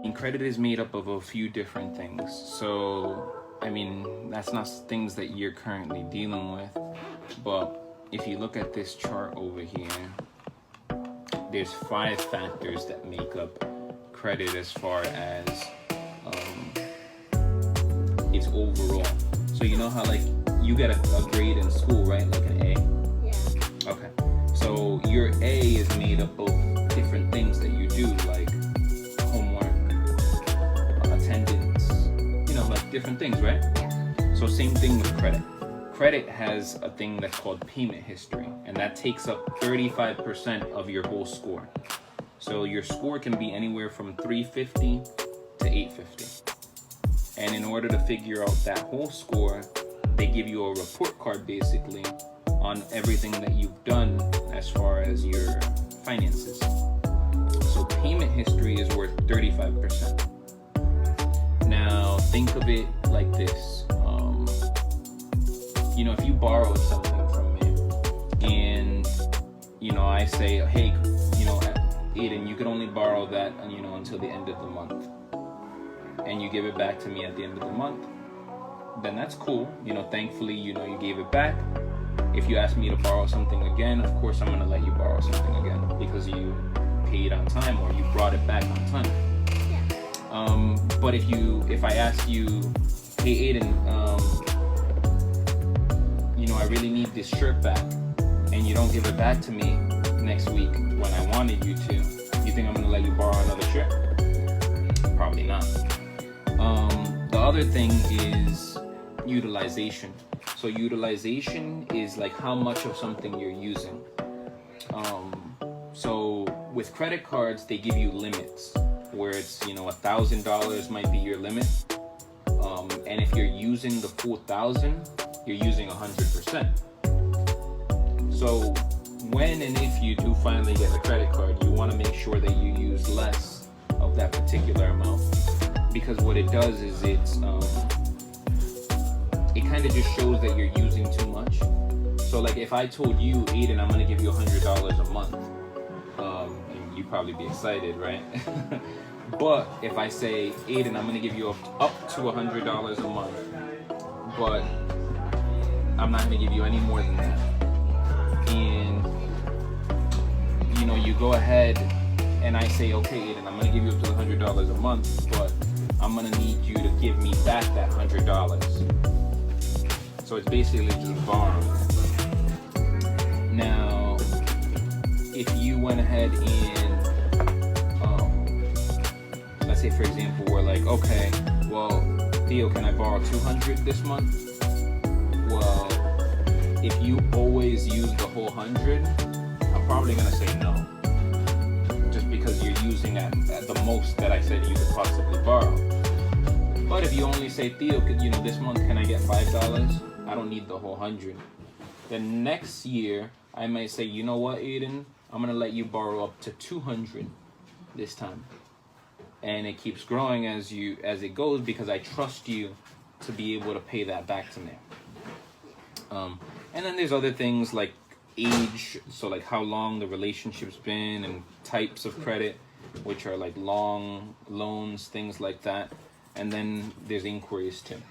And credit is made up of a few different things. So, I mean, that's not things that you're currently dealing with. But if you look at this chart over here, there's 5 factors that make up credit as far as its overall. So you know how like you get a grade in school, right? Like an A? Yeah. Okay. So your A is made up of different things that you do, like homework, attendance, you know, like different things, right? Yeah. So same thing with credit. Credit has a thing that's called payment history, and that takes up 35% of your whole score. So your score can be anywhere from 350 to 850. And in order to figure out that whole score, they give you a report card basically on everything that you've done as far as your finances. So payment history is worth 35%. Now think of it like this. You know, if you borrowed something from me and, you know, I say, hey, you know, Ayden, you could only borrow that, you know, until the end of the month. And you give it back to me at the end of the month, then that's cool. You know, thankfully, you know, you gave it back. If you ask me to borrow something again, of course, I'm going to let you borrow something again because you paid on time or you brought it back on time. Yeah. But if I ask you, hey, Ayden, you know, I really need this shirt back, and you don't give it back to me next week when I wanted you to, you think I'm going to let you borrow another shirt? Probably not. The other thing is utilization. So utilization is like how much of something you're using. So with credit cards, they give you limits where it's, you know, $1,000 might be your limit. And if you're using the full 1,000, you're using 100%. So when and if you do finally get a credit card, you want to make sure that you use less of that particular amount, because what it does is it kind of just shows that you're using too much. So like if I told you, Ayden, I'm gonna give you $100 a month, and you'd probably be excited, right? But if I say, Ayden, I'm gonna give you up to $100 a month, but I'm not gonna give you any more than that, and you know, you go ahead and I say, okay, Ayden, I'm gonna give you up to $100 a month, but I'm gonna need you to give me back that $100. So it's basically just borrowing. Now, if you went ahead and, let's say for example, we're like, okay, well, Theo, can I borrow $200 this month? Well, if you always use the whole 100, I'm probably gonna say no. Just because you're using at the most that I said you could possibly borrow. But if you only say, Theo, you know, this month can I get $5? I don't need the whole 100. Then next year, I might say, you know what, Ayden, I'm gonna let you borrow up to 200 this time. And it keeps growing as it goes because I trust you to be able to pay that back to me. And then there's other things like age, so like how long the relationship's been, and types of credit, which are like long loans, things like that. And then there's inquiries too.